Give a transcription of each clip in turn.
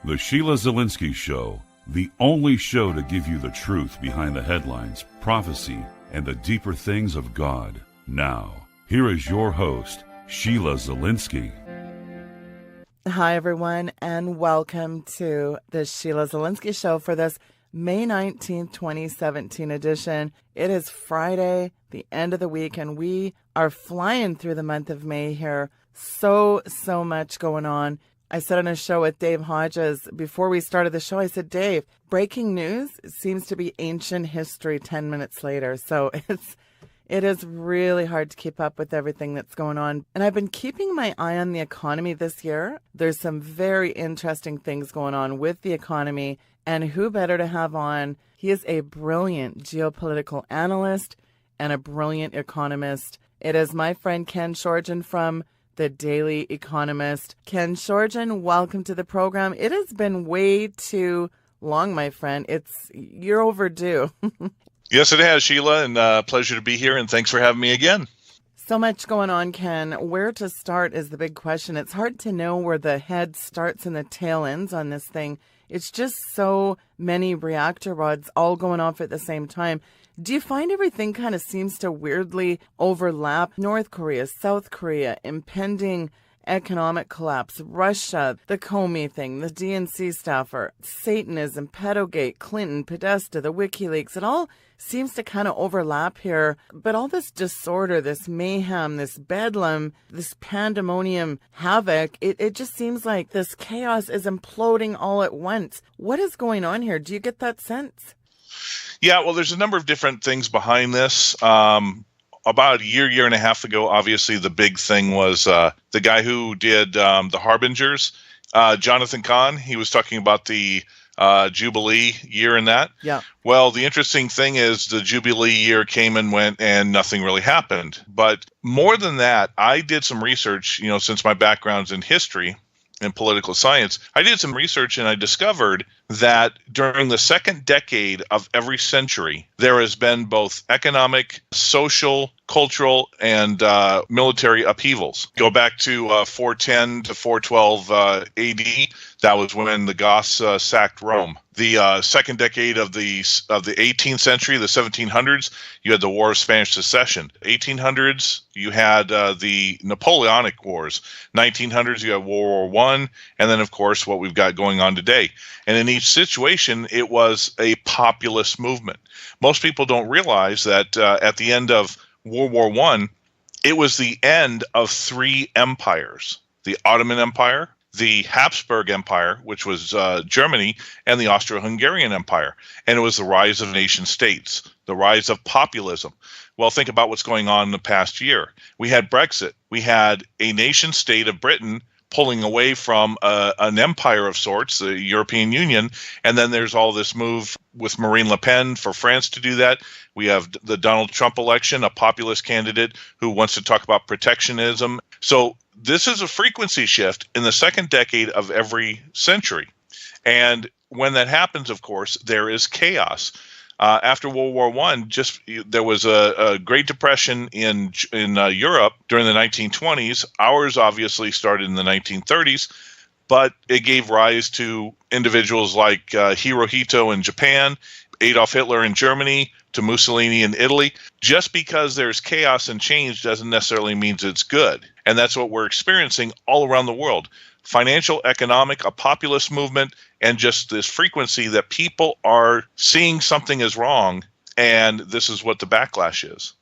The Sheila Zilinsky Show, the only show to give you the truth behind the headlines, prophecy, and the deeper things of God. Now, here is your host, Sheila Zilinsky. Hi, everyone, and welcome to the Sheila Zilinsky Show for this May 19th, 2017 edition. It is Friday, the end of the week, and we are flying through the month of May here. So much going on. I said on a show with Dave Hodges before we started the show, I said, Dave, breaking news seems to be ancient history 10 minutes later. So it is really hard to keep up with everything that's going on. And I've been keeping my eye on the economy this year. There's some very interesting things going on with the economy. And who better to have on? He is a brilliant geopolitical analyst and a brilliant economist. It is my friend Ken Shorgen from The Daily Economist. Ken Shorgen, welcome to the program. It has been way too long, my friend. You're overdue. Yes, it has, Sheila, and pleasure to be here, and thanks for having me again. So much going on, Ken. Where to start is the big question. It's hard to know where the head starts and the tail ends on this thing. It's just so many reactor rods all going off at the same time. Do you find everything kind of seems to weirdly overlap? North Korea, South Korea, impending economic collapse, Russia, the Comey thing, the DNC staffer, Satanism, Pedogate, Clinton, Podesta, the WikiLeaks, it all seems to kind of overlap here. But all this disorder, this mayhem, this bedlam, this pandemonium havoc, it just seems like this chaos is imploding all at once. What is going on here? Do you get that sense? Yeah, well, there's a number of different things behind this. About a year and a half ago, obviously, the big thing was the guy who did The Harbingers, Jonathan Cahn. He was talking about the Jubilee year and that. Yeah. Well, the interesting thing is the Jubilee year came and went and nothing really happened. But more than that, I did some research, since my background's in history and political science. I did some research and I discovered that during the second decade of every century, there has been both economic, social, cultural, and military upheavals. Go back to 410 to 412 AD. That was when the Goths sacked Rome. The second decade of the 18th century, the 1700s, you had the War of Spanish Succession. 1800s, you had the Napoleonic Wars. 1900s, you had World War I, and then, of course, what we've got going on today. And in each situation, it was a populist movement. Most people don't realize that at the end of World War I, it was the end of three empires: the Ottoman Empire, the Habsburg Empire, which was Germany, and the Austro-Hungarian Empire. And it was the rise of nation states, the rise of populism. Well, think about what's going on in the past year. We had Brexit. We had a nation state of Britain pulling away from an empire of sorts, the European Union, and then there's all this move with Marine Le Pen for France to do that. We have the Donald Trump election, a populist candidate who wants to talk about protectionism. So this is a frequency shift in the second decade of every century. And when that happens, of course, there is chaos. After World War I, there was a Great Depression in Europe during the 1920s. Ours obviously started in the 1930s, but it gave rise to individuals like Hirohito in Japan, Adolf Hitler in Germany, to Mussolini in Italy. Just because there's chaos and change doesn't necessarily mean it's good. And that's what we're experiencing all around the world. Financial, economic, a populist movement, and just this frequency that people are seeing something is wrong, and this is what the backlash is.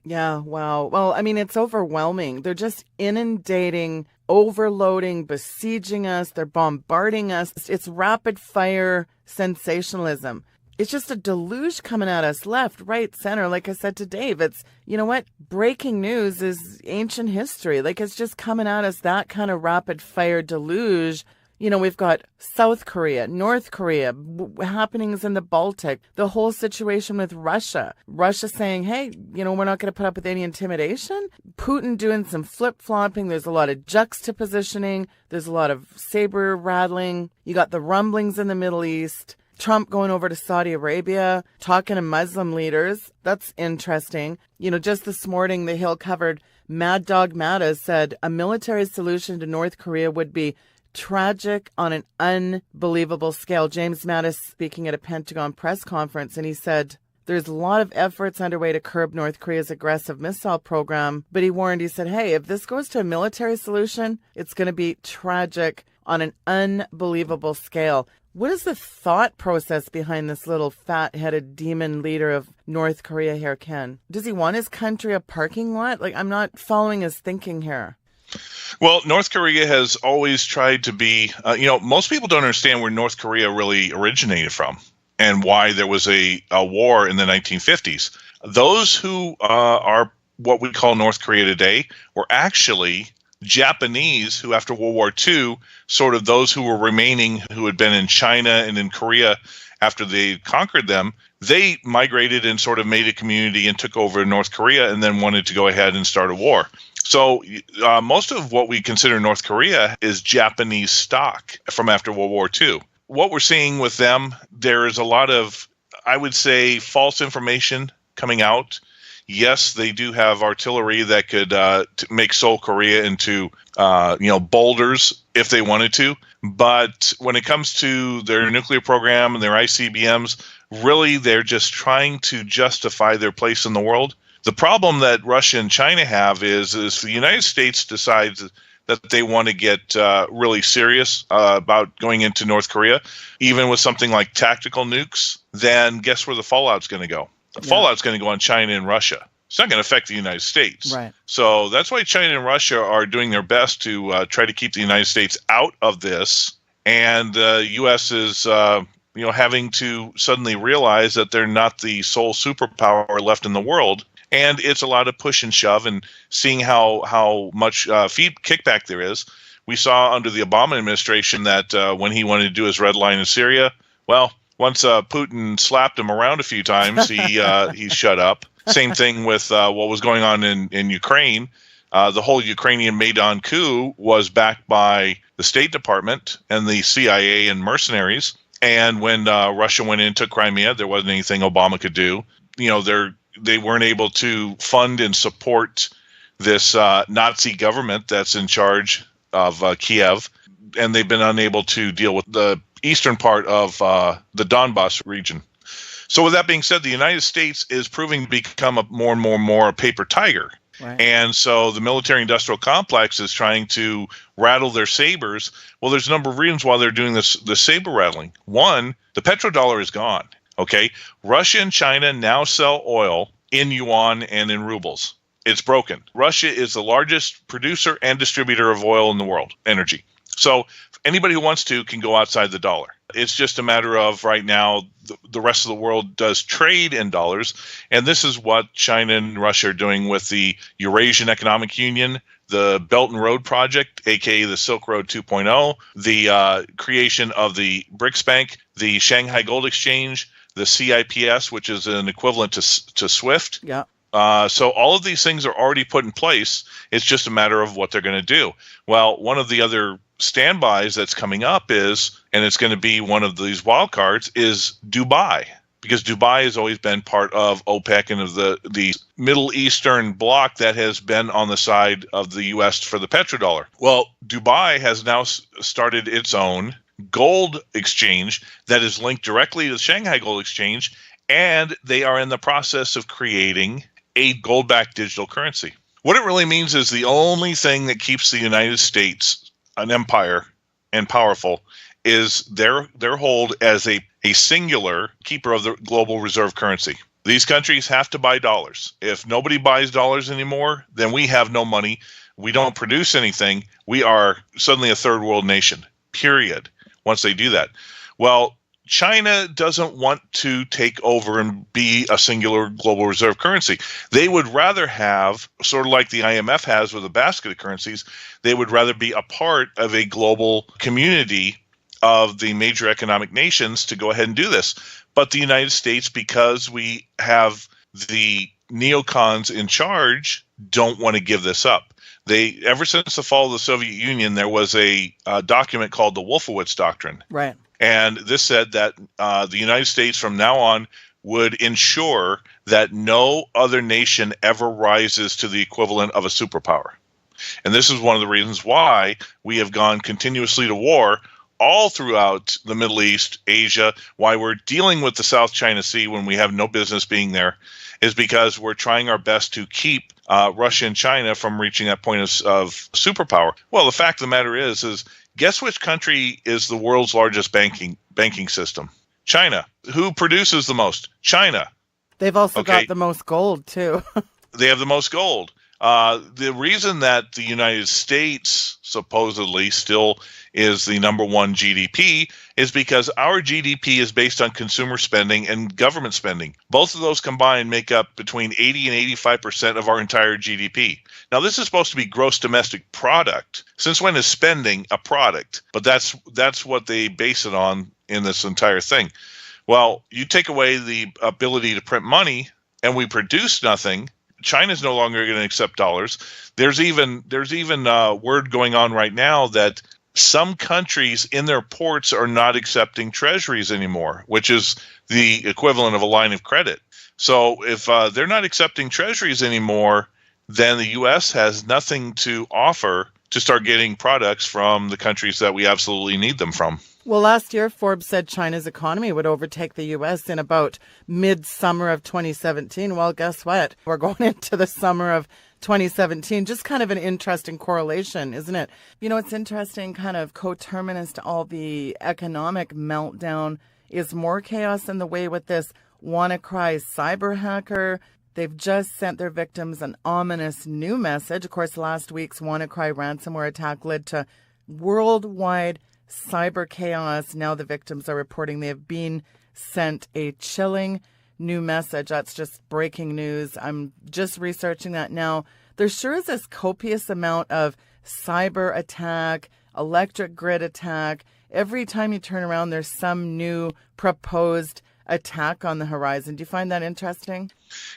Yeah, wow. Well, I mean, it's overwhelming. They're just inundating, overloading, besieging us. They're bombarding us. It's rapid fire sensationalism. It's just a deluge coming at us left, right, center. Like I said to Dave, it's, you know what? Breaking news is ancient history. Like, it's just coming at us, that kind of rapid fire deluge. We've got South Korea, North Korea, happenings in the Baltic, the whole situation with Russia. Russia saying, hey, we're not going to put up with any intimidation. Putin doing some flip-flopping. There's a lot of juxtapositioning. There's a lot of saber rattling. You got the rumblings in the Middle East. Trump going over to Saudi Arabia, talking to Muslim leaders. That's interesting. Just this morning, The Hill covered Mad Dog Mattis said a military solution to North Korea would be tragic on an unbelievable scale. James Mattis speaking at a Pentagon press conference, and he said there's a lot of efforts underway to curb North Korea's aggressive missile program, but he warned, he said, hey, if this goes to a military solution, it's going to be tragic on an unbelievable scale. What is the thought process behind this little fat-headed demon leader of North Korea here, Ken? Does he want his country a parking lot? Like, I'm not following his thinking here. Well, North Korea has always tried to be, most people don't understand where North Korea really originated from and why there was a war in the 1950s. Those who are what we call North Korea today were actually Japanese who, after World War II, sort of those who were remaining, who had been in China and in Korea after they conquered them, they migrated and sort of made a community and took over North Korea and then wanted to go ahead and start a war. So most of what we consider North Korea is Japanese stock from after World War II. What we're seeing with them, there is a lot of, I would say, false information coming out. Yes, they do have artillery that could make Seoul, Korea into, boulders if they wanted to. But when it comes to their nuclear program and their ICBMs, really they're just trying to justify their place in the world. The problem that Russia and China have is the United States decides that they want to get really serious about going into North Korea, even with something like tactical nukes, then guess where the fallout's going to go? The fallout's going to go on China and Russia. It's not going to affect the United States. Right. So that's why China and Russia are doing their best to try to keep the United States out of this. And the U.S. is having to suddenly realize that they're not the sole superpower left in the world. And it's a lot of push and shove, and seeing how much kickback there is. We saw under the Obama administration that when he wanted to do his red line in Syria, well, once Putin slapped him around a few times, he shut up. Same thing with what was going on in Ukraine. The whole Ukrainian Maidan coup was backed by the State Department and the CIA and mercenaries. And when Russia went in and took Crimea, there wasn't anything Obama could do. They weren't able to fund and support this Nazi government that's in charge of Kiev, and they've been unable to deal with the eastern part of the Donbass region. So with that being said, the United States is proving to become more and more a paper tiger. Right. And so the military-industrial complex is trying to rattle their sabers. Well, there's a number of reasons why they're doing this saber rattling. One, the petrodollar is gone. Okay, Russia and China now sell oil in yuan and in rubles. It's broken. Russia is the largest producer and distributor of oil in the world, energy. So anybody who wants to can go outside the dollar. It's just a matter of right now the rest of the world does trade in dollars, and this is what China and Russia are doing with the Eurasian Economic Union, the Belt and Road Project, aka the Silk Road 2.0, the creation of the BRICS Bank, the Shanghai Gold Exchange, the CIPS, which is an equivalent to SWIFT. Yeah. So all of these things are already put in place. It's just a matter of what they're going to do. Well, one of the other standbys that's coming up is, and it's going to be one of these wild cards, is Dubai. Because Dubai has always been part of OPEC and of the Middle Eastern bloc that has been on the side of the U.S. for the petrodollar. Well, Dubai has now started its own gold exchange that is linked directly to the Shanghai Gold Exchange, and they are in the process of creating a gold-backed digital currency. What it really means is the only thing that keeps the United States an empire and powerful is their hold as a singular keeper of the global reserve currency. These countries have to buy dollars. If nobody buys dollars anymore, then we have no money. We don't produce anything. We are suddenly a third world nation, period, once they do that. Well, China doesn't want to take over and be a singular global reserve currency. They would rather have, sort of like the IMF has with a basket of currencies, they would rather be a part of a global community of the major economic nations to go ahead and do this. But the United States, because we have the neocons in charge, don't want to give this up. Ever since the fall of the Soviet Union, there was a document called the Wolfowitz Doctrine. Right. And this said that the United States from now on would ensure that no other nation ever rises to the equivalent of a superpower. And this is one of the reasons why we have gone continuously to war all throughout the Middle East, Asia, why we're dealing with the South China Sea when we have no business being there, is because we're trying our best to keep Russia and China from reaching that point of superpower. Well, the fact of the matter is guess which country is the world's largest banking system? China. Who produces the most? China. They've also got the most gold, too. They have the most gold. The reason that the United States supposedly still is the number one GDP is because our GDP is based on consumer spending and government spending. Both of those combined make up between 80 and 85% of our entire GDP. Now, this is supposed to be gross domestic product. Since when is spending a product? But that's what they base it on in this entire thing. Well, you take away the ability to print money and we produce nothing. China's no longer going to accept dollars. There's even word going on right now that some countries in their ports are not accepting treasuries anymore, which is the equivalent of a line of credit. So if they're not accepting treasuries anymore, then the U.S. has nothing to offer to start getting products from the countries that we absolutely need them from. Well, last year, Forbes said China's economy would overtake the U.S. in about mid-summer of 2017. Well, guess what? We're going into the summer of 2017. Just kind of an interesting correlation, isn't it? You know, it's interesting, kind of coterminous to all the economic meltdown is more chaos in the way with this WannaCry cyber hacker. They've just sent their victims an ominous new message. Of course, last week's WannaCry ransomware attack led to worldwide cyber chaos. Now the victims are reporting they have been sent a chilling new message. That's just breaking news. I'm just researching that now. There sure is this copious amount of cyber attack, electric grid attack. Every time you turn around, there's some new proposed attack on the horizon. Do you find that interesting?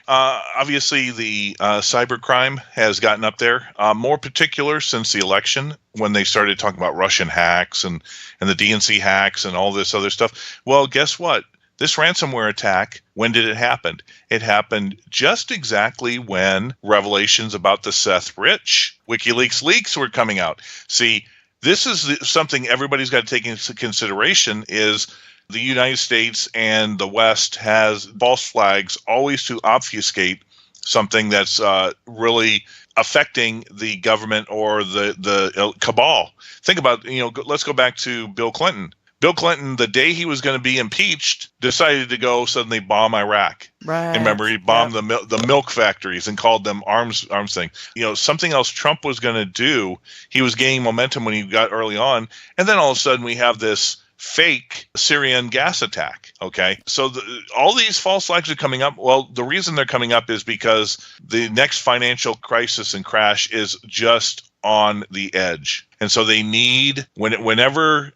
Obviously, the cybercrime has gotten up there, more particular since the election when they started talking about Russian hacks and the DNC hacks and all this other stuff. Well, guess what? This ransomware attack, when did it happen? It happened just exactly when revelations about the Seth Rich WikiLeaks leaks were coming out. See, this is something everybody's got to take into consideration is the United States and the West has false flags always to obfuscate something that's really affecting the government or the cabal. Think about, let's go back to Bill Clinton. Bill Clinton, the day he was going to be impeached, decided to go suddenly bomb Iraq. Right. And remember, he bombed the milk factories and called them arms thing. Something else Trump was going to do. He was gaining momentum when he got early on, and then all of a sudden we have this fake Syrian gas attack. Okay, so all these false flags are coming up. Well, the reason they're coming up is because the next financial crisis and crash is just on the edge, and so they need whenever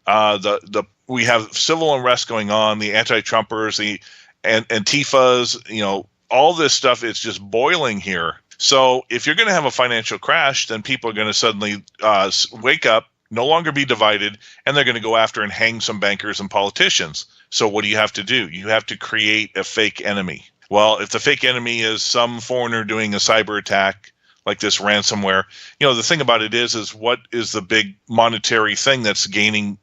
we have civil unrest going on, the anti-Trumpers, the Antifas, all this stuff is just boiling here. So if you're going to have a financial crash, then people are going to suddenly wake up, no longer be divided, and they're going to go after and hang some bankers and politicians. So what do you have to do? You have to create a fake enemy. Well, if the fake enemy is some foreigner doing a cyber attack like this ransomware, the thing about it is what is the big monetary thing that's gaining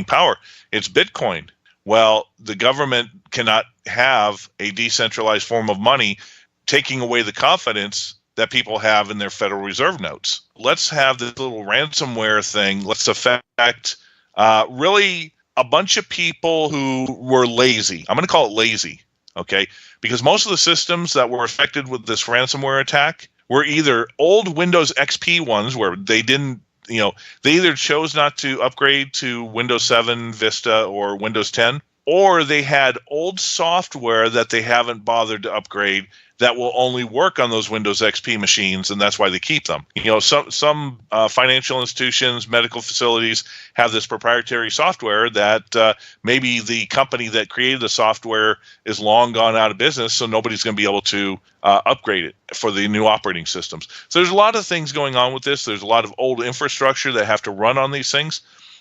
power? It's Bitcoin. Well, the government cannot have a decentralized form of money taking away the confidence that people have in their Federal Reserve notes. Let's have this little ransomware thing. Let's affect really a bunch of people who were lazy. I'm going to call it lazy, okay? Because most of the systems that were affected with this ransomware attack were either old Windows XP ones where they didn't, they either chose not to upgrade to Windows 7, Vista, or Windows 10, or they had old software that they haven't bothered to upgrade that will only work on those Windows XP machines, and that's why they keep them. Some financial institutions, medical facilities have this proprietary software that maybe the company that created the software is long gone out of business, so nobody's going to be able to upgrade it for the new operating systems. So there's a lot of things going on with this. There's a lot of old infrastructure that have to run on these things.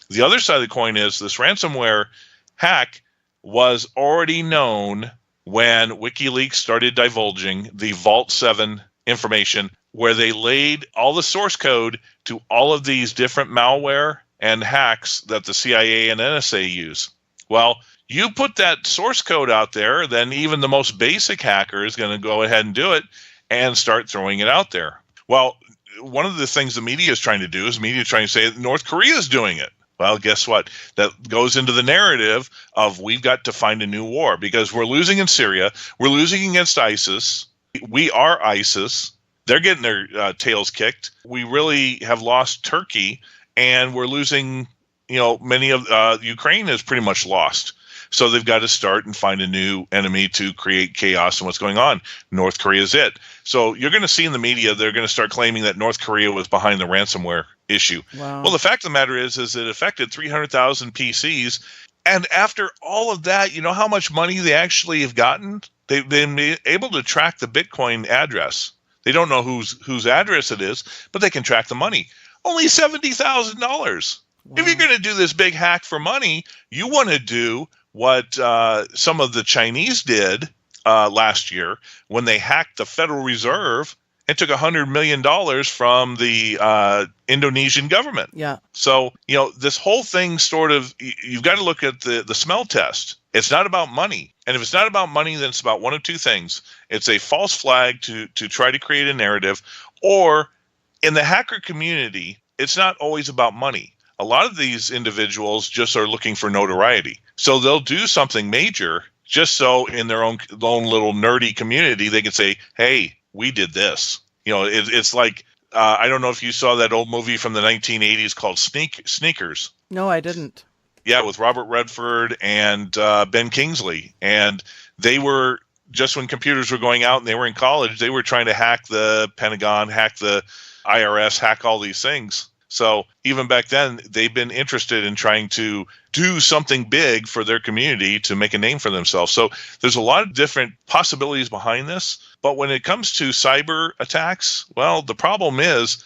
The other side of the coin is this ransomware hack was already known when WikiLeaks started divulging the Vault 7 information where they laid all the source code to all of these different malware and hacks that the CIA and NSA use. Well, you put that source code out there, then even the most basic hacker is going to go ahead and do it and start throwing it out there. Well, one of the things the media is trying to do is media trying to say that North Korea is doing it. Well, guess what? That goes into the narrative of we've got to find a new war because we're losing in Syria. We're losing against ISIS. We are ISIS. They're getting their tails kicked. We really have lost Turkey, and we're losing, many of Ukraine is pretty much lost. So they've got to start and find a new enemy to create chaos in what's going on. North Korea is it. So you're going to see in the media, they're going to start claiming that North Korea was behind the ransomware issue. Wow. Well, the fact of the matter is it affected 300,000 PCs. And after all of that, you know how much money they actually have gotten? They've been able to track the Bitcoin address. They don't know whose address it is, but they can track the money. Only $70,000. Wow. If you're going to do this big hack for money, you want to do what some of the Chinese did last year when they hacked the Federal Reserve and took $100 million from the Indonesian government. Yeah. So, this whole thing sort of, you've got to look at the smell test. It's not about money. And if it's not about money, then it's about one of two things. It's a false flag to try to create a narrative, or in the hacker community, it's not always about money. A lot of these individuals just are looking for notoriety. So they'll do something major just so in their own little nerdy community, they can say, hey, we did this. It's like, I don't know if you saw that old movie from the 1980s called Sneakers. No, I didn't. Yeah, with Robert Redford and Ben Kingsley. And they were, just when computers were going out and they were in college, they were trying to hack the Pentagon, hack the IRS, hack all these things. So even back then, they've been interested in trying to do something big for their community to make a name for themselves. So there's a lot of different possibilities behind this. But when it comes to cyber attacks, well, the problem is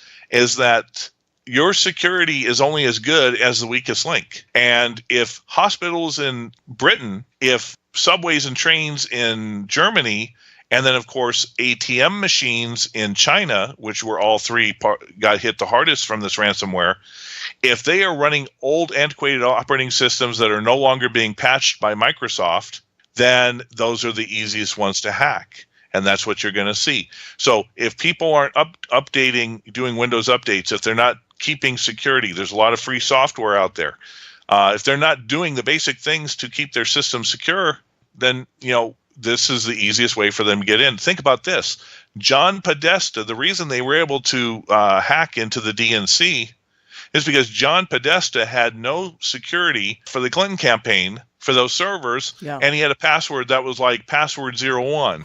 that your security is only as good as the weakest link. And if hospitals in Britain, if subways and trains in Germany, and then, of course, ATM machines in China, which were all three got hit the hardest from this ransomware, if they are running old, antiquated operating systems that are no longer being patched by Microsoft, then those are the easiest ones to hack. And that's what you're going to see. So if people aren't updating, doing Windows updates, if they're not keeping security, there's a lot of free software out there. If they're not doing the basic things to keep their system secure, then, this is the easiest way for them to get in. Think about this. John Podesta, the reason they were able to hack into the DNC is because John Podesta had no security for the Clinton campaign for those servers, and he had a password that was like password 01.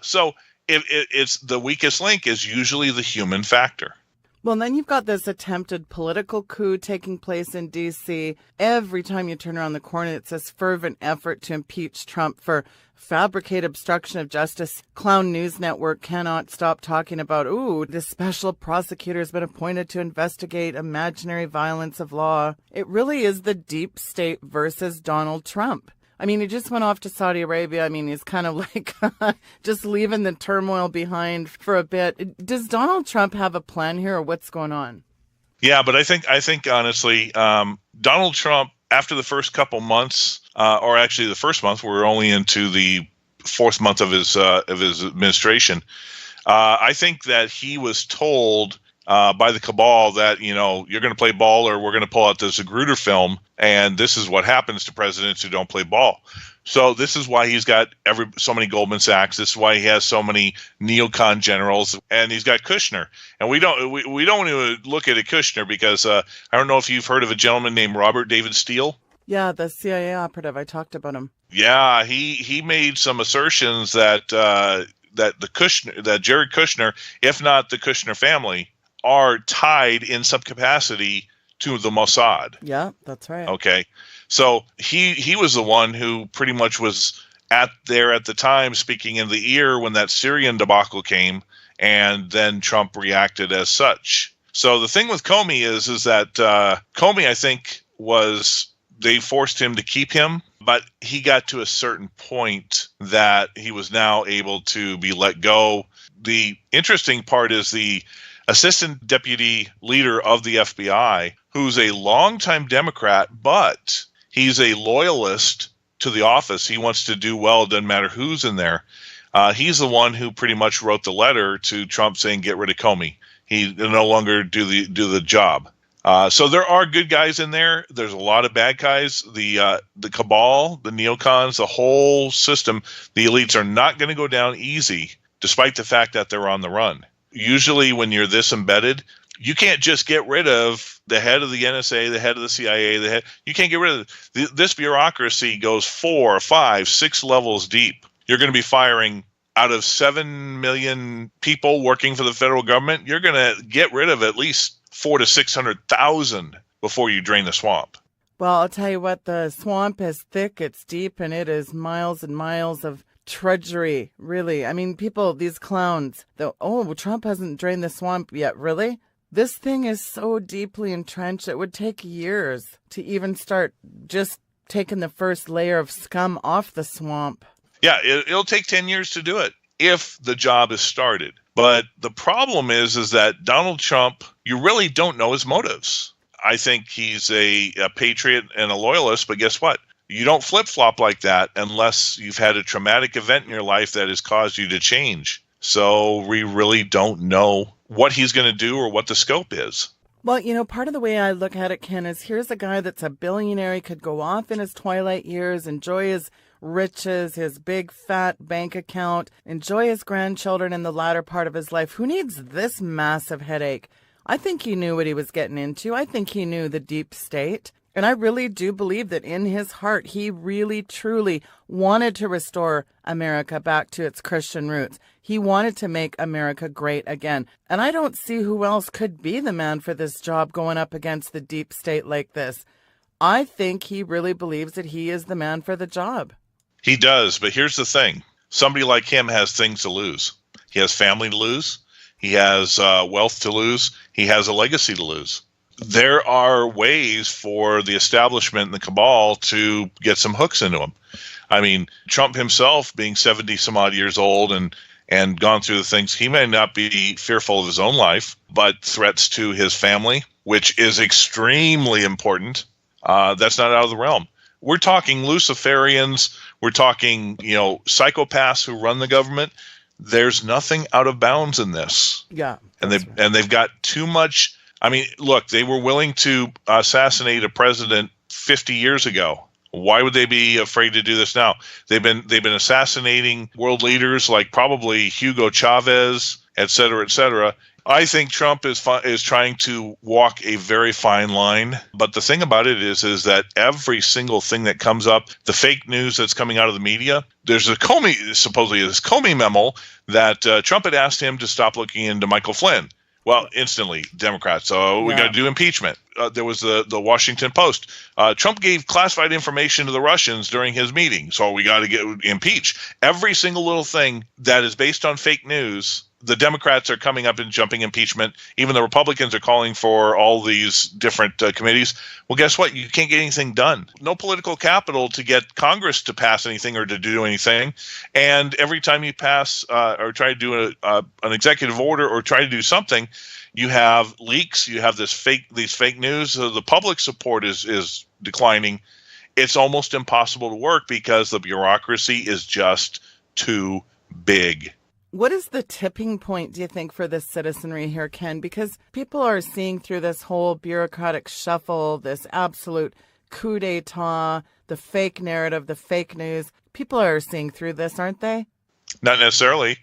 So it's the weakest link is usually the human factor. Well, and then you've got this attempted political coup taking place in D.C. Every time you turn around the corner, it's this fervent effort to impeach Trump for fabricated obstruction of justice. Clown News Network cannot stop talking about, this special prosecutor has been appointed to investigate imaginary violence of law. It really is the deep state versus Donald Trump. I mean, he just went off to Saudi Arabia. I mean, he's kind of like just leaving the turmoil behind for a bit. Does Donald Trump have a plan here, or what's going on? Yeah, but I think honestly, Donald Trump, after the first couple months, or actually the first month, we're only into the fourth month of his administration. I think that he was told by the cabal that, you're going to play ball or we're going to pull out the Zapruder film. And this is what happens to presidents who don't play ball. So this is why he's got so many Goldman Sachs. This is why he has so many neocon generals, and he's got Kushner. And we don't even look at Kushner because I don't know if you've heard of a gentleman named Robert David Steele. Yeah, the CIA operative. I talked about him. Yeah, he made some assertions that Jared Kushner, if not the Kushner family, are tied in some capacity to the Mossad. Yeah, that's right. Okay. So he was the one who pretty much was at the time speaking in the ear when that Syrian debacle came, and then Trump reacted as such. So the thing with Comey is that Comey, I think, they forced him to keep him But he got to a certain point that he was now able to be let go. The interesting part is the assistant deputy leader of the FBI, who's a longtime Democrat, but he's a loyalist to the office. He wants to do well. It doesn't matter who's in there. He's the one who pretty much wrote the letter to Trump saying, get rid of Comey. He no longer do the job. So there are good guys in there. There's a lot of bad guys. The cabal, the neocons, the whole system, the elites are not going to go down easy, despite the fact that they're on the run. Usually when you're this embedded, you can't just get rid of the head of the NSA, the head of the CIA, you can't get rid of this bureaucracy goes 4, 5, 6 levels deep. You're going to be firing out of 7 million people working for the federal government. You're going to get rid of at least 400,000 to 600,000 before you drain the swamp. Well, I'll tell you what, the swamp is thick, it's deep, and it is miles and miles of trudgery, really. I mean, people, these clowns, Trump hasn't drained the swamp yet, really? This thing is so deeply entrenched, it would take years to even start just taking the first layer of scum off the swamp. Yeah, it'll take 10 years to do it if the job is started. But the problem is that Donald Trump, you really don't know his motives. I think he's a patriot and a loyalist, but guess what? You don't flip-flop like that unless you've had a traumatic event in your life that has caused you to change. So we really don't know what he's going to do or what the scope is. Well, part of the way I look at it, Ken, is here's a guy that's a billionaire. He could go off in his twilight years, enjoy his riches, his big fat bank account, enjoy his grandchildren in the latter part of his life. Who needs this massive headache? I think he knew what he was getting into. I think he knew the deep state. And I really do believe that in his heart, he really, truly wanted to restore America back to its Christian roots. He wanted to make America great again. And I don't see who else could be the man for this job going up against the deep state like this. I think he really believes that he is the man for the job. He does, but here's the thing. Somebody like him has things to lose. He has family to lose. He has wealth to lose. He has a legacy to lose. There are ways for the establishment and the cabal to get some hooks into him. I mean, Trump himself being 70 some odd years old and gone through the things, he may not be fearful of his own life, but threats to his family, which is extremely important. That's not out of the realm. We're talking Luciferians. We're talking, psychopaths who run the government. There's nothing out of bounds in this. Yeah. And they've got too much. I mean, look, they were willing to assassinate a president 50 years ago. Why would they be afraid to do this now? They've been assassinating world leaders like probably Hugo Chavez, et cetera, et cetera. I think Trump is trying to walk a very fine line. But the thing about it is that every single thing that comes up, the fake news that's coming out of the media, there's supposedly this Comey memo that Trump had asked him to stop looking into Michael Flynn. Well, instantly, Democrats. So we got to do impeachment. There was the Washington Post. Trump gave classified information to the Russians during his meeting, so we got to get impeached. Every single little thing that is based on fake news, the Democrats are coming up and jumping impeachment. Even the Republicans are calling for all these different committees. Well, guess what? You can't get anything done. No political capital to get Congress to pass anything or to do anything. And every time you pass or try to do an executive order or try to do something, you have leaks. You have these fake news. The public support is declining. It's almost impossible to work because the bureaucracy is just too big. What is the tipping point, do you think, for this citizenry here, Ken? Because people are seeing through this whole bureaucratic shuffle, this absolute coup d'etat, the fake narrative, the fake news. People are seeing through this, aren't they? Not necessarily.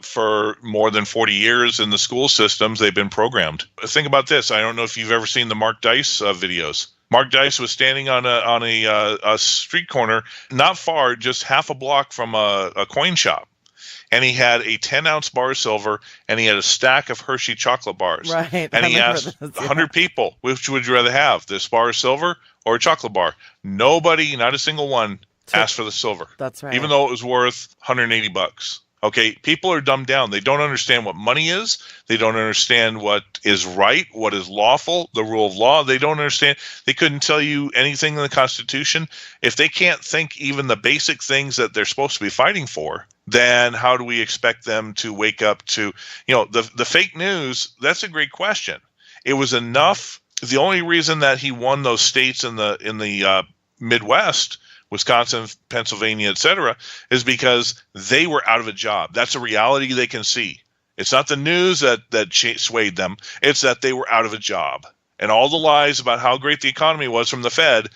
For more than 40 years in the school systems, they've been programmed. Think about this. I don't know if you've ever seen the Mark Dice videos. Mark Dice was standing on a street corner, not far, just half a block from a coin shop. And he had a 10-ounce bar of silver, and he had a stack of Hershey chocolate bars. Right. And he asked 100 people, which would you rather have, this bar of silver or a chocolate bar? Nobody, not a single one, asked for the silver. That's right. Even though it was worth $180. Okay, people are dumbed down. They don't understand what money is. They don't understand what is right, what is lawful, the rule of law. They don't understand. They couldn't tell you anything in the Constitution. If they can't think even the basic things that they're supposed to be fighting for, then how do we expect them to wake up to, the fake news? That's a great question. It was enough. The only reason that he won those states in the Midwest, Wisconsin, Pennsylvania, etc., is because they were out of a job. That's a reality they can see. It's not the news that swayed them. It's that they were out of a job. And all the lies about how great the economy was from the Fed,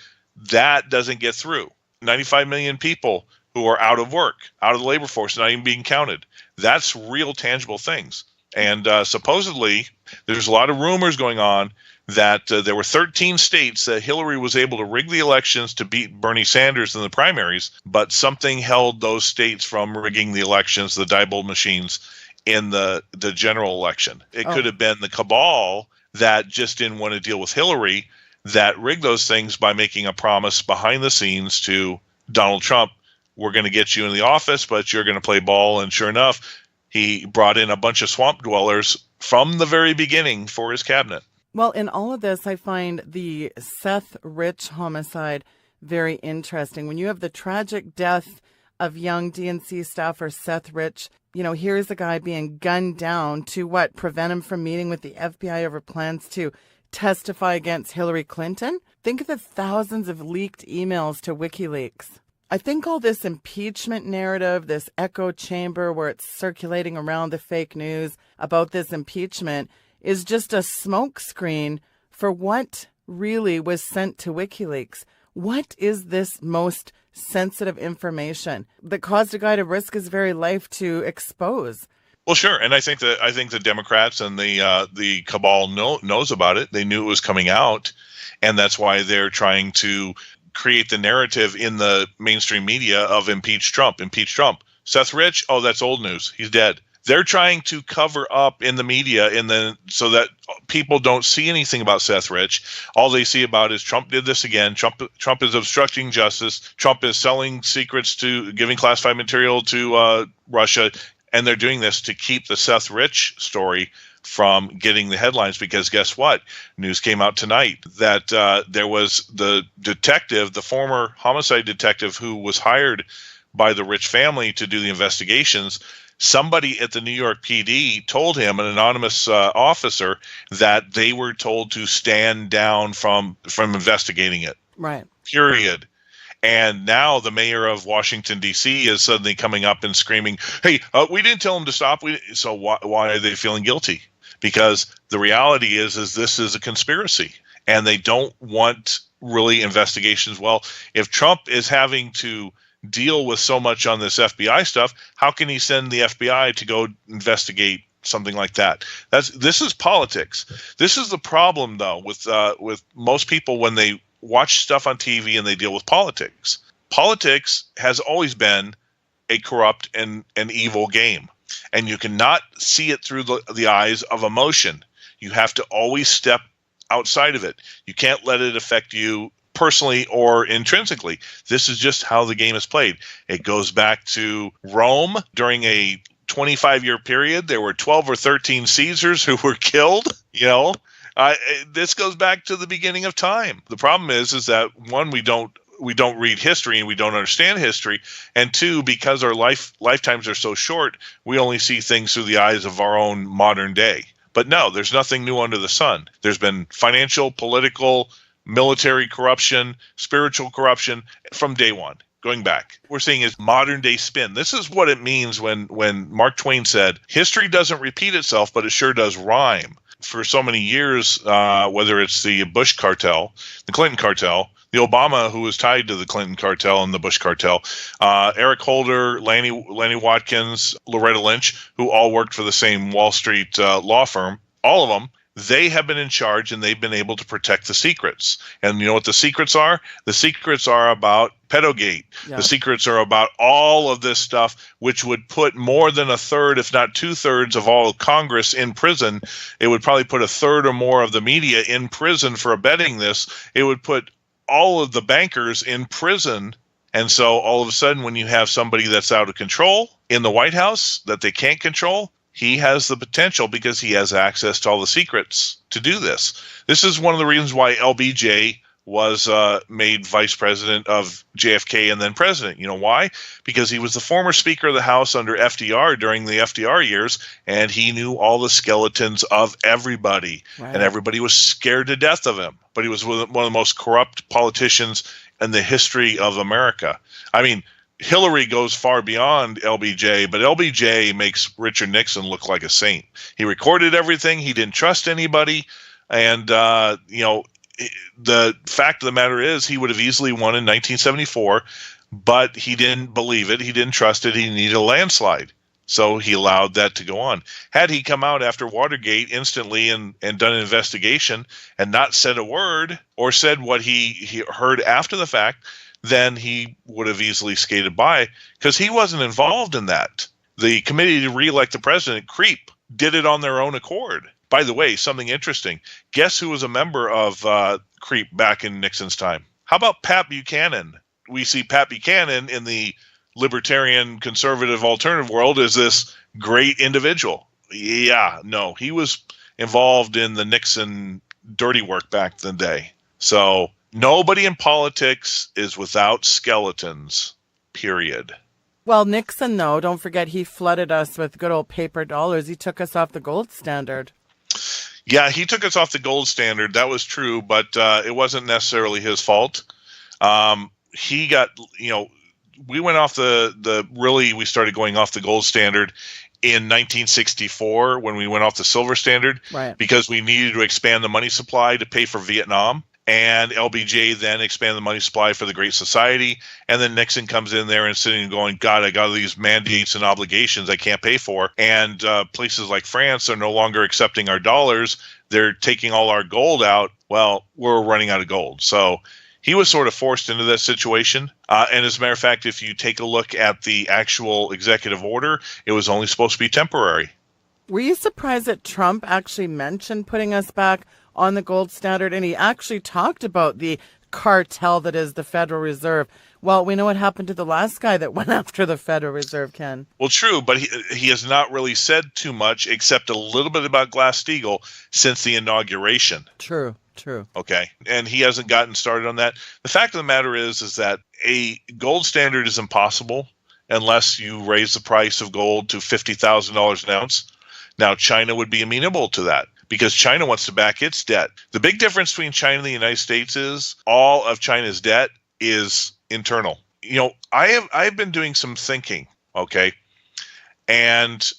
that doesn't get through. 95 million people who are out of work, out of the labor force, not even being counted. That's real, tangible things. And supposedly, there's a lot of rumors going on that there were 13 states that Hillary was able to rig the elections to beat Bernie Sanders in the primaries, but something held those states from rigging the elections, the Diebold machines, in the general election. It could have been the cabal that just didn't want to deal with Hillary that rigged those things by making a promise behind the scenes to Donald Trump, we're going to get you in the office, but you're going to play ball. And sure enough, he brought in a bunch of swamp dwellers from the very beginning for his cabinet. Well, in all of this, I find the Seth Rich homicide very interesting. When you have the tragic death of young DNC staffer Seth Rich, here's a guy being gunned down to prevent him from meeting with the FBI over plans to testify against Hillary Clinton? Think of the thousands of leaked emails to WikiLeaks. I think all this impeachment narrative, this echo chamber where it's circulating around the fake news about this impeachment, is just a smokescreen for what really was sent to WikiLeaks. What is this most sensitive information that caused a guy to risk his very life to expose? Well, sure, and I think the Democrats and the cabal knows about it. They knew it was coming out, and that's why they're trying to create the narrative in the mainstream media of impeach Trump. Seth Rich, oh, that's old news. He's dead. They're trying to cover up in the media so that people don't see anything about Seth Rich. All they see about is Trump did this again. Trump is obstructing justice. Trump is selling secrets giving classified material to Russia. And they're doing this to keep the Seth Rich story from getting the headlines, because guess what? News came out tonight that there was the detective, the former homicide detective who was hired by the Rich family to do the investigations. Somebody at the New York PD told him, an anonymous officer, that they were told to stand down from investigating it. Right. Period. And now the mayor of Washington, D.C. is suddenly coming up and screaming, hey, we didn't tell him to stop. So why are they feeling guilty? Because the reality is this is a conspiracy, and they don't want really investigations. Well, if Trump is having to deal with so much on this FBI stuff, how can he send the FBI to go investigate something like that? This is politics. This is the problem, though, with most people when they watch stuff on TV and they deal with politics. Politics has always been a corrupt and an evil game, and you cannot see it through the eyes of emotion. You have to always step outside of it. You can't let it affect you personally or intrinsically. This is just how the game is played. It goes back to Rome during a 25-year period. There were 12 or 13 Caesars who were killed. This goes back to the beginning of time. The problem is that, one, we don't read history and we don't understand history, and two, because our lifetimes are so short, we only see things through the eyes of our own modern day. But no, there's nothing new under the sun. There's been financial, political, military corruption, spiritual corruption from day one. Going back, we're seeing is modern day spin. This is what it means when Mark Twain said, history doesn't repeat itself, but it sure does rhyme. For so many years, whether it's the Bush cartel, the Clinton cartel, the Obama, who was tied to the Clinton cartel and the Bush cartel, Eric Holder, Lanny Watkins, Loretta Lynch, who all worked for the same Wall Street law firm, all of them, they have been in charge and they've been able to protect the secrets. And you know what the secrets are? The secrets are about Pedogate. Yeah. The secrets are about all of this stuff, which would put more than a third, if not 2/3 of all of Congress in prison. It would probably put a third or more of the media in prison for abetting this. It would put all of the bankers in prison. And so all of a sudden, when you have somebody that's out of control, in the White House that they can't control, he has the potential because he has access to all the secrets to do this. This is one of the reasons why LBJ was made vice president of JFK and then president. You know why? Because he was the former Speaker of the House under FDR during the FDR years, and he knew all the skeletons of everybody, Right. and everybody was scared to death of him. But he was one of the most corrupt politicians in the history of America. I mean, Hillary goes far beyond LBJ, but LBJ makes Richard Nixon look like a saint. He recorded everything. He didn't trust anybody. And, the fact of the matter is he would have easily won in 1974, but he didn't believe it. He didn't trust it. He needed a landslide. So he allowed that to go on. Had he come out after Watergate instantly and done an investigation and not said a word or said what he heard after the fact, then he would have easily skated by because he wasn't involved in that. The committee to re-elect the president, CREEP, did it on their own accord. By the way, something interesting. Guess who was a member of CREEP back in Nixon's time? How about Pat Buchanan? We see Pat Buchanan in the libertarian, conservative, alternative world as this great individual. Yeah, no, he was involved in the Nixon dirty work back in the day. So nobody in politics is without skeletons, period. Well, Nixon, though, don't forget he flooded us with good old paper dollars. He took us off the gold standard. Yeah, he took us off the gold standard. That was true, but it wasn't necessarily his fault. He got, we went off we started going off the gold standard in 1964 when we went off the silver standard, Right. Because we needed to expand the money supply to pay for Vietnam. And LBJ then expanded the money supply for the Great Society. And then Nixon comes in there and sitting and going, God, I got all these mandates and obligations I can't pay for. And places like France are no longer accepting our dollars. They're taking all our gold out. Well, we're running out of gold. So he was sort of forced into that situation. And as a matter of fact, if you take a look at the actual executive order, it was only supposed to be temporary. Were you surprised that Trump actually mentioned putting us back on the gold standard? And he actually talked about the cartel that is the Federal Reserve. Well, we know what happened to the last guy that went after the Federal Reserve, Ken. Well, true, but he has not really said too much except a little bit about Glass-Steagall since the inauguration. True. Okay, and he hasn't gotten started on that. The fact of the matter is that a gold standard is impossible unless you raise the price of gold to $50,000 an ounce. Now, China would be amenable to that because China wants to back its debt. The big difference between China and the United States is all of China's debt is internal. I've been doing some thinking, okay, and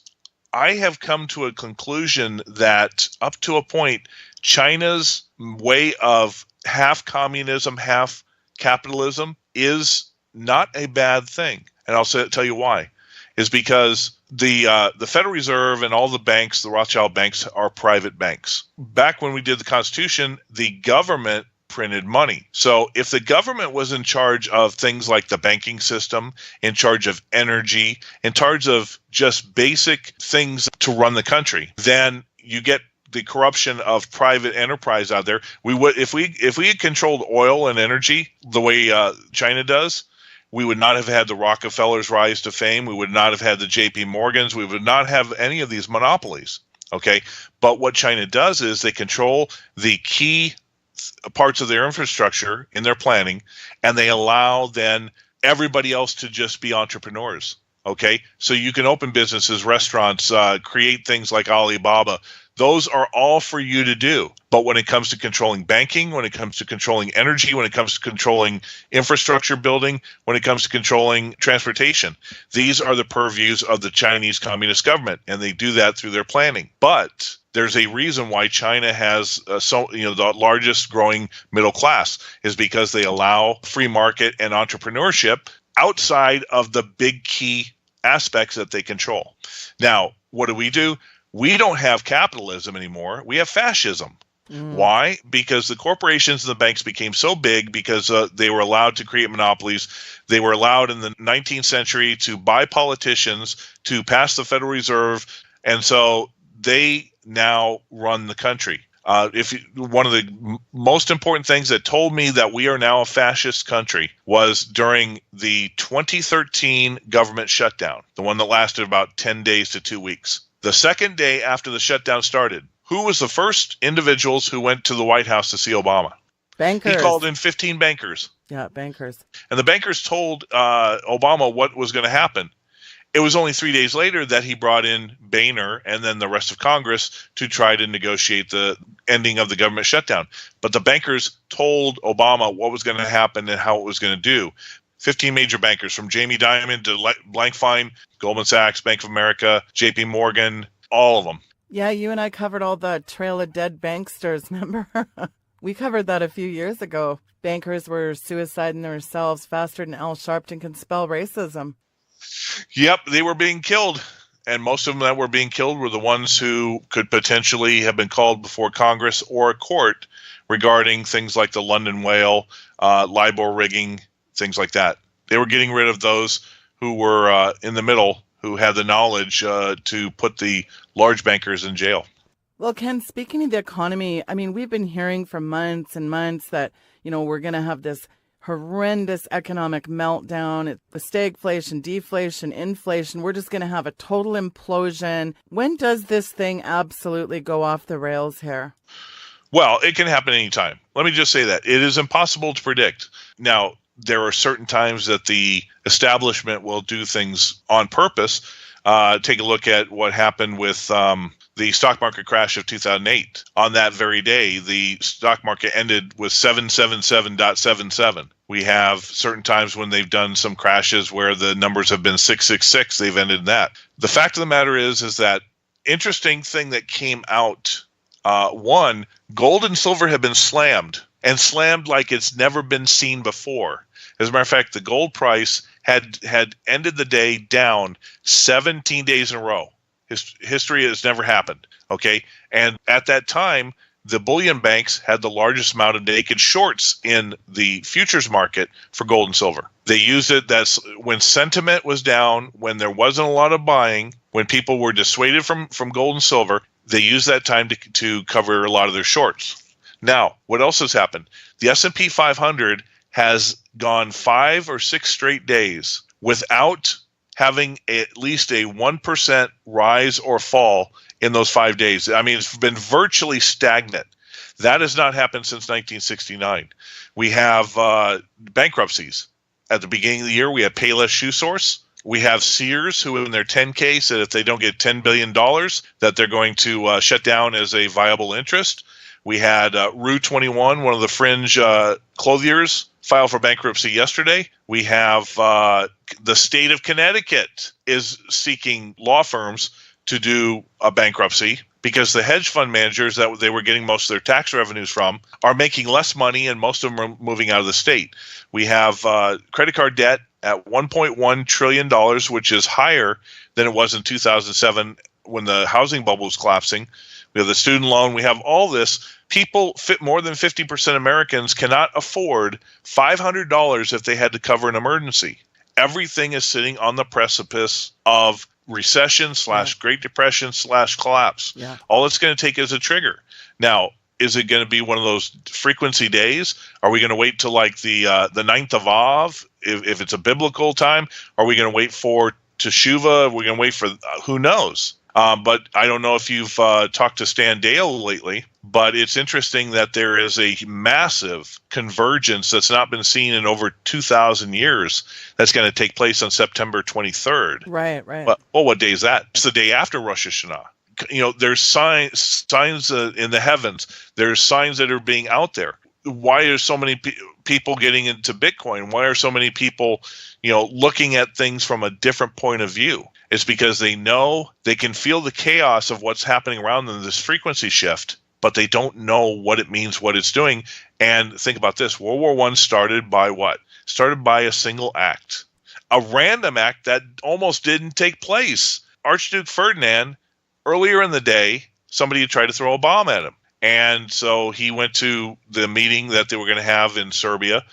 I have come to a conclusion that up to a point, China's way of half communism, half capitalism is not a bad thing. And I'll tell you why. Is because the Federal Reserve and all the banks, the Rothschild banks, are private banks. Back when we did the Constitution, the government printed money. So if the government was in charge of things like the banking system, in charge of energy, in charge of just basic things to run the country, then you get the corruption of private enterprise out there. We would, if we had controlled oil and energy the way China does, we would not have had the Rockefellers rise to fame. We would not have had the J.P. Morgans. We would not have any of these monopolies. Okay, but what China does is they control the key parts of their infrastructure in their planning, and they allow then everybody else to just be entrepreneurs. Okay, so you can open businesses, restaurants, create things like Alibaba. Those are all for you to do. But when it comes to controlling banking, when it comes to controlling energy, when it comes to controlling infrastructure building, when it comes to controlling transportation, these are the purviews of the Chinese Communist government, and they do that through their planning. But there's a reason why China has the largest growing middle class is because they allow free market and entrepreneurship outside of the big key aspects that they control. Now, what do? We don't have capitalism anymore. We have fascism. Why? Because the corporations and the banks became so big because they were allowed to create monopolies. They were allowed in the 19th century to buy politicians, to pass the Federal Reserve, and so they now run the country. One of the most important things that told me that we are now a fascist country was during the 2013 government shutdown, the one that lasted about 10 days to 2 weeks. The second day after the shutdown started, who was the first individuals who went to the White House to see Obama? Bankers. He called in 15 bankers. Yeah, bankers. And the bankers told Obama what was going to happen. It was only 3 days later that he brought in Boehner and then the rest of Congress to try to negotiate the ending of the government shutdown. But the bankers told Obama what was going to happen and how it was going to do. 15 major bankers, from Jamie Dimon to Blankfein, Goldman Sachs, Bank of America, JP Morgan, all of them. Yeah, you and I covered all the Trail of Dead Banksters, remember? We covered that a few years ago. Bankers were suiciding themselves faster than Al Sharpton can spell racism. Yep, they were being killed. And most of them that were being killed were the ones who could potentially have been called before Congress or a court regarding things like the London Whale, LIBOR rigging, things like that. They were getting rid of those who were in the middle, who had the knowledge to put the large bankers in jail. Well, Ken, speaking of the economy, I mean, we've been hearing for months and months that, we're going to have this horrendous economic meltdown. It's the stagflation, deflation, inflation. We're just going to have a total implosion. When does this thing absolutely go off the rails here? Well, it can happen anytime. Let me just say that. It is impossible to predict. Now, there are certain times that the establishment will do things on purpose. Take a look at what happened with the stock market crash of 2008. On that very day, the stock market ended with 777.77. We have certain times when they've done some crashes where the numbers have been 666. They've ended that. The fact of the matter is that interesting thing that came out, one, gold and silver have been slammed, and slammed like it's never been seen before. As a matter of fact, the gold price had ended the day down 17 days in a row. History has never happened, okay? And at that time, the bullion banks had the largest amount of naked shorts in the futures market for gold and silver. They used it, that's when sentiment was down, when there wasn't a lot of buying, when people were dissuaded from gold and silver, they used that time to cover a lot of their shorts. Now, what else has happened? The S&P 500 has gone 5 or 6 straight days without having at least a 1% rise or fall in those 5 days. I mean, it's been virtually stagnant. That has not happened since 1969. We have bankruptcies. At the beginning of the year, we had Payless Shoe Source. We have Sears, who in their 10K said if they don't get $10 billion, that they're going to shut down as a viable interest. We had Rue 21, one of the fringe clothiers, file for bankruptcy yesterday. We have the state of Connecticut is seeking law firms to do a bankruptcy because the hedge fund managers that they were getting most of their tax revenues from are making less money, and most of them are moving out of the state. We have credit card debt at $1.1 trillion, which is higher than it was in 2007 when the housing bubble was collapsing. We have the student loan. We have all this. People, more than 50% Americans cannot afford $500 if they had to cover an emergency. Everything is sitting on the precipice of recession / Great Depression / collapse. Yeah. All it's going to take is a trigger. Now, is it going to be one of those frequency days? Are we going to wait till like the 9th of Av, if it's a biblical time? Are we going to wait for Teshuvah? Are we going to wait for who knows? But I don't know if you've talked to Stan Dale lately, but it's interesting that there is a massive convergence that's not been seen in over 2,000 years that's going to take place on September 23rd. Right. Well, what day is that? It's the day after Rosh Hashanah. There's signs in the heavens. There's signs that are being out there. Why are so many people getting into Bitcoin? Why are so many people, looking at things from a different point of view? It's because they know they can feel the chaos of what's happening around them, this frequency shift, but they don't know what it means, what it's doing. And think about this. World War I started by what? Started by a single act, a random act that almost didn't take place. Archduke Ferdinand, earlier in the day, somebody had tried to throw a bomb at him. And so he went to the meeting that they were going to have in Serbia.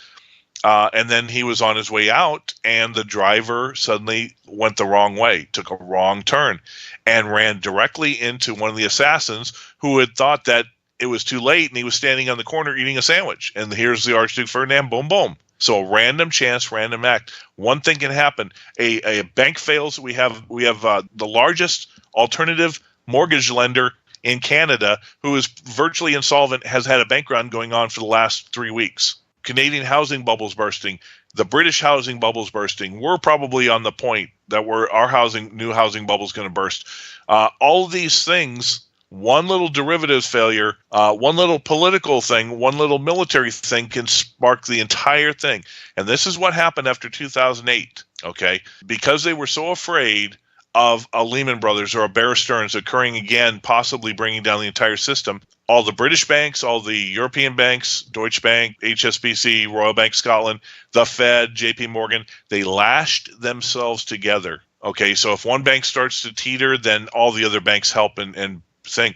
And then he was on his way out, and the driver suddenly went the wrong way, took a wrong turn, and ran directly into one of the assassins who had thought that it was too late and he was standing on the corner eating a sandwich. And here's the Archduke Ferdinand, boom, boom. So a random chance, random act. One thing can happen. A bank fails. We have the largest alternative mortgage lender in Canada, who is virtually insolvent, has had a bank run going on for the last 3 weeks. Canadian housing bubbles bursting. The British housing bubbles bursting. We're probably on the point that our new housing bubble is going to burst. All of these things, one little derivatives failure, one little political thing, one little military thing can spark the entire thing. And this is what happened after 2008, okay? Because they were so afraid of a Lehman Brothers or a Bear Stearns occurring again, possibly bringing down the entire system. All the British banks, all the European banks, Deutsche Bank, HSBC, Royal Bank Scotland, the Fed, JP Morgan, they lashed themselves together. Okay, so if one bank starts to teeter, then all the other banks help and sing.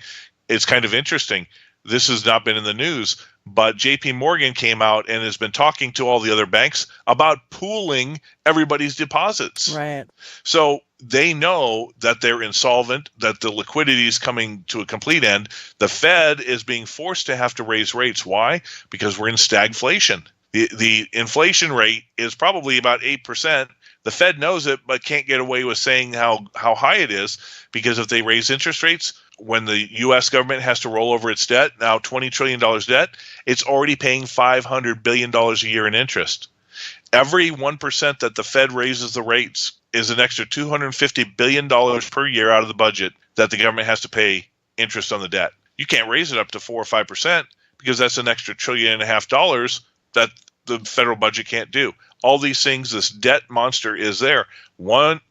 It's kind of interesting. This has not been in the news, but JP Morgan came out and has been talking to all the other banks about pooling everybody's deposits. Right. So they know that they're insolvent, that the liquidity is coming to a complete end. The Fed is being forced to have to raise rates. Why? Because we're in stagflation. The inflation rate is probably about 8%. The Fed knows it, but can't get away with saying how high it is, because if they raise interest rates, when the U.S. government has to roll over its debt, now $20 trillion debt, it's already paying $500 billion a year in interest. Every 1% that the Fed raises the rates is an extra $250 billion per year out of the budget that the government has to pay interest on the debt. You can't raise it up to 4 or 5% because that's an extra $1.5 trillion that the federal budget can't do. All these things, this debt monster is there.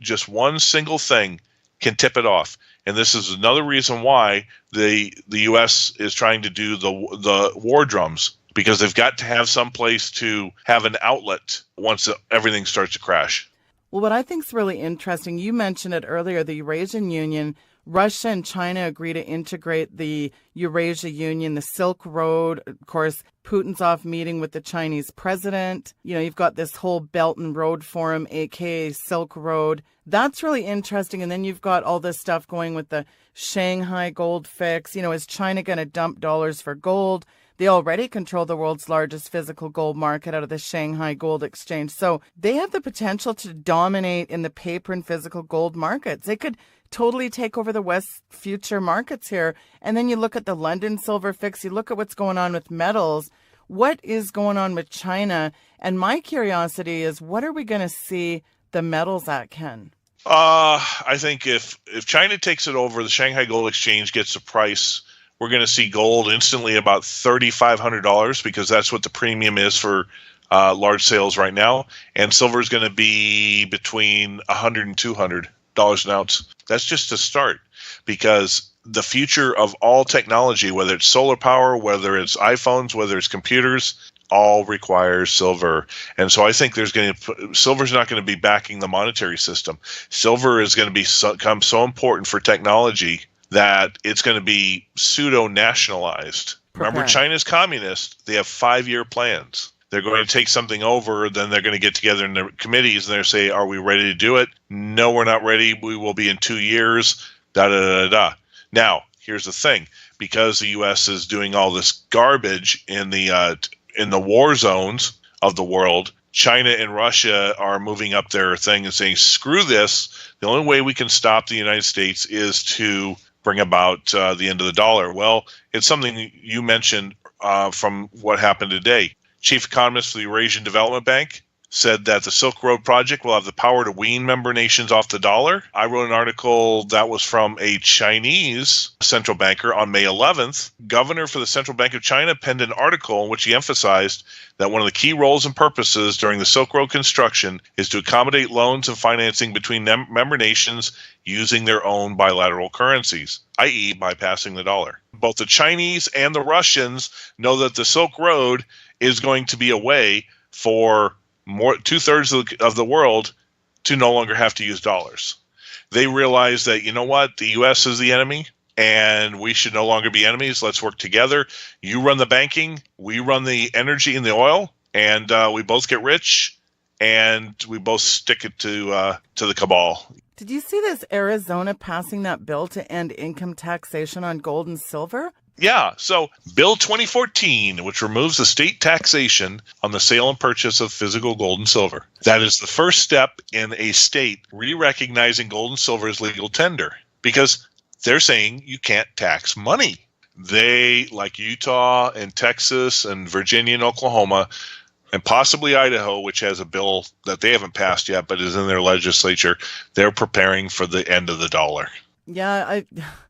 Just one single thing can tip it off. And this is another reason why the U.S. is trying to do the war drums, because they've got to have some place to have an outlet once everything starts to crash. Well, what I think is really interesting, you mentioned it earlier, the Eurasian Union. Russia and China agree to integrate the Eurasia Union, the Silk Road. Of course, Putin's off meeting with the Chinese president. You know, you've got this whole Belt and Road Forum, aka Silk Road. That's really interesting. And then you've got all this stuff going with the Shanghai gold fix. You know, is China going to dump dollars for gold? They already control the world's largest physical gold market out of the Shanghai Gold Exchange. So they have the potential to dominate in the paper and physical gold markets. They could totally take over the West future markets here. And then you look at the London silver fix, you look at what's going on with metals. What is going on with China? And my curiosity is, what are we going to see the metals at, Ken? I think if China takes it over, the Shanghai Gold Exchange gets the price. We're going to see gold instantly about $3,500, because that's what the premium is for large sales right now. And silver is going to be between $100 and $200 an ounce. That's just a start, because the future of all technology, whether it's solar power, whether it's iPhones, whether it's computers, all requires silver. And so I think silver's not going to be backing the monetary system. Silver is going to become so important for technology that it's going to be pseudo-nationalized. Remember, China's communist. They have 5-year plans. They're going to take something over, then they're going to get together in their committees and they're say, are we ready to do it? No, we're not ready. We will be in 2 years, da-da-da-da. Now, here's the thing. Because the U.S. is doing all this garbage in the war zones of the world, China and Russia are moving up their thing and saying, screw this. The only way we can stop the United States is to bring about the end of the dollar. Well, it's something you mentioned from what happened today. Chief economist for the Eurasian Development Bank said that the Silk Road Project will have the power to wean member nations off the dollar. I wrote an article that was from a Chinese central banker on May 11th. Governor for the Central Bank of China penned an article in which he emphasized that one of the key roles and purposes during the Silk Road construction is to accommodate loans and financing between member nations using their own bilateral currencies, i.e. bypassing the dollar. Both the Chinese and the Russians know that the Silk Road is going to be a way for 2/3 of the world to no longer have to use dollars. They realize that, you know what, the U.S. is the enemy and we should no longer be enemies. Let's work together. You run the banking, we run the energy and the oil, and we both get rich and we both stick it to the cabal. Did you see this Arizona passing that bill to end income taxation on gold and silver? Yeah, so Bill 2014, which removes the state taxation on the sale and purchase of physical gold and silver. That is the first step in a state re-recognizing gold and silver as legal tender, because they're saying you can't tax money. They, like Utah and Texas and Virginia and Oklahoma, and possibly Idaho, which has a bill that they haven't passed yet but is in their legislature, they're preparing for the end of the dollar. Yeah,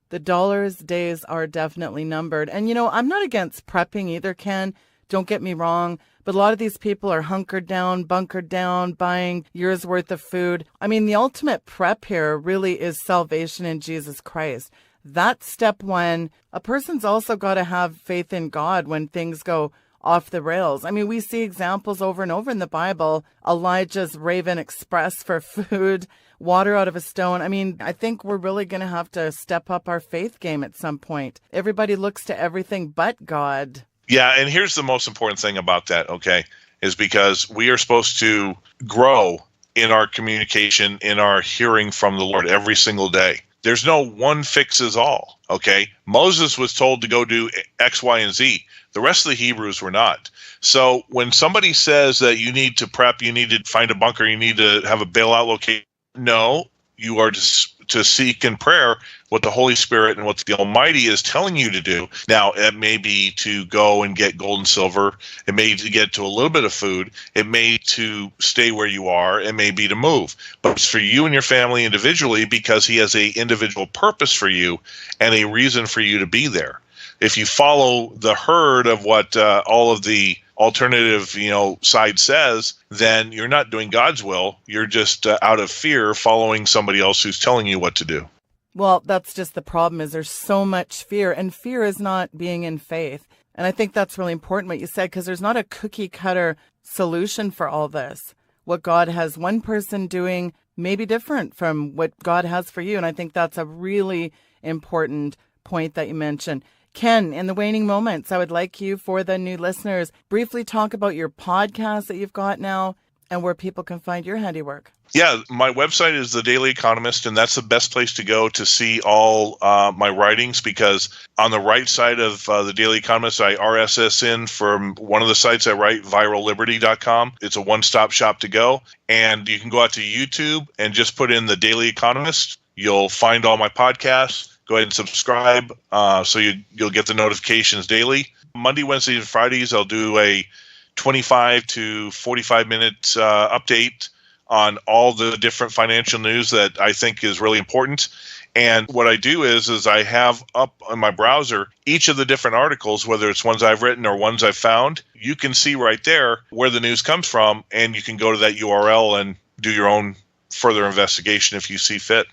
the dollar's days are definitely numbered. And, I'm not against prepping either, Ken. Don't get me wrong. But a lot of these people are hunkered down, bunkered down, buying years' worth of food. I mean, the ultimate prep here really is salvation in Jesus Christ. That's step one. A person's also got to have faith in God when things go off the rails. I mean, we see examples over and over in the Bible. Elijah's Raven Express for food, water out of a stone. I mean, I think we're really going to have to step up our faith game at some point. Everybody looks to everything but God. Yeah, and here's the most important thing about that, okay, is because we are supposed to grow in our communication, in our hearing from the Lord every single day. There's no one fixes all, okay? Moses was told to go do X, Y, and Z. The rest of the Hebrews were not. So when somebody says that you need to prep, you need to find a bunker, you need to have a bailout location, no, you are to seek in prayer what the Holy Spirit and what the Almighty is telling you to do. Now, it may be to go and get gold and silver. It may be to get to a little bit of food. It may to stay where you are. It may be to move. But it's for you and your family individually, because he has an individual purpose for you and a reason for you to be there. If you follow the herd of what all of the alternative, side says, then you're not doing God's will. You're just out of fear following somebody else who's telling you what to do. Well, that's just the problem, is there's so much fear, and fear is not being in faith. And I think that's really important what you said, because there's not a cookie cutter solution for all this. What God has one person doing may be different from what God has for you. And I think that's a really important point that you mentioned. Ken, in the waning moments, I would like you, for the new listeners, briefly talk about your podcast that you've got now and where people can find your handiwork. Yeah, my website is The Daily Economist, and that's the best place to go to see all my writings, because on the right side of The Daily Economist, I RSS in from one of the sites I write, viralliberty.com. It's a one-stop shop to go. And you can go out to YouTube and just put in The Daily Economist. You'll find all my podcasts. Go ahead and subscribe so you'll get the notifications daily. Monday, Wednesdays, and Fridays, I'll do a 25 to 45 minute update on all the different financial news that I think is really important. And what I do is I have up on my browser each of the different articles, whether it's ones I've written or ones I've found. You can see right there where the news comes from, and you can go to that URL and do your own further investigation if you see fit.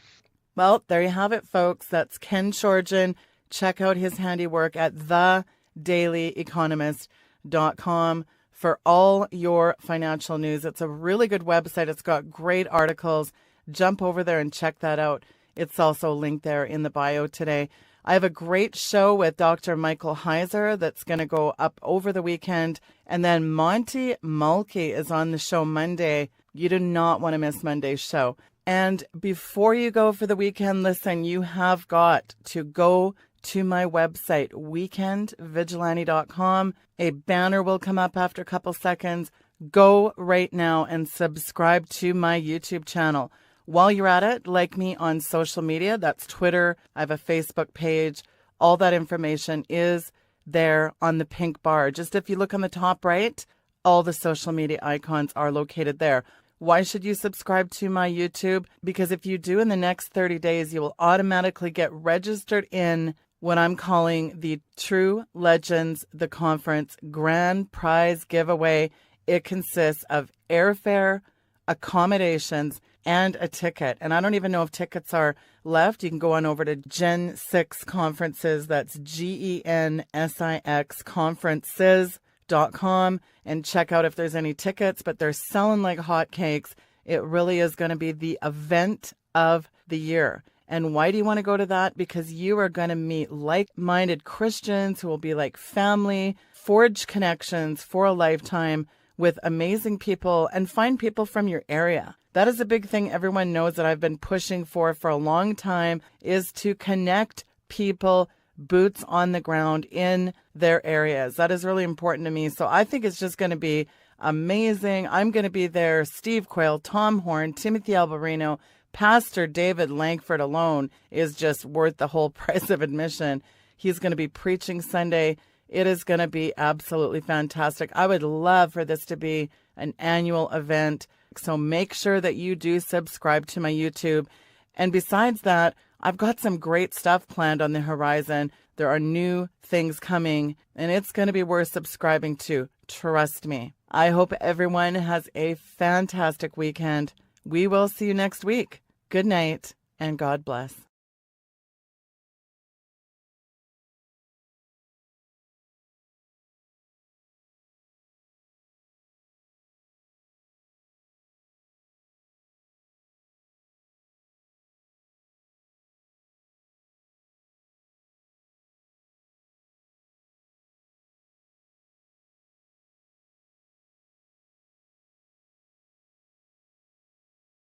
Well, there you have it, folks. That's Ken Shorgen. Check out his handiwork at thedailyeconomist.com for all your financial news. It's a really good website. It's got great articles. Jump over there and check that out. It's also linked there in the bio today. I have a great show with Dr. Michael Heiser that's going to go up over the weekend. And then Monty Mulkey is on the show Monday. You do not want to miss Monday's show. And before you go for the weekend, listen, you have got to go to my website, weekendvigilante.com. A banner will come up after a couple seconds. Go right now and subscribe to my YouTube channel. While you're at it, like me on social media. That's Twitter. I have a Facebook page. All that information is there on the pink bar. Just if you look on the top right, all the social media icons are located there. Why should you subscribe to my YouTube? Because if you do, in the next 30 days, you will automatically get registered in what I'm calling the True Legends, the Conference Grand Prize Giveaway. It consists of airfare, accommodations, and a ticket. And I don't even know if tickets are left. You can go on over to Gen 6 Conferences. That's GENSIX Conferences.com and check out if there's any tickets, but they're selling like hotcakes. It really is going to be the event of the year. And why do you want to go to that? Because you are going to meet like-minded Christians who will be like family, forge connections for a lifetime with amazing people, and find people from your area. That is a big thing everyone knows that I've been pushing for a long time, is to connect people boots on the ground in their areas. That is really important to me. So I think it's just going to be amazing. I'm going to be there. Steve Quayle, Tom Horn, Timothy Albarino, Pastor David Langford alone is just worth the whole price of admission. He's going to be preaching Sunday. It is going to be absolutely fantastic. I would love for this to be an annual event. So make sure that you do subscribe to my YouTube. And besides that, I've got some great stuff planned on the horizon. There are new things coming, and it's going to be worth subscribing to. Trust me. I hope everyone has a fantastic weekend. We will see you next week. Good night, and God bless.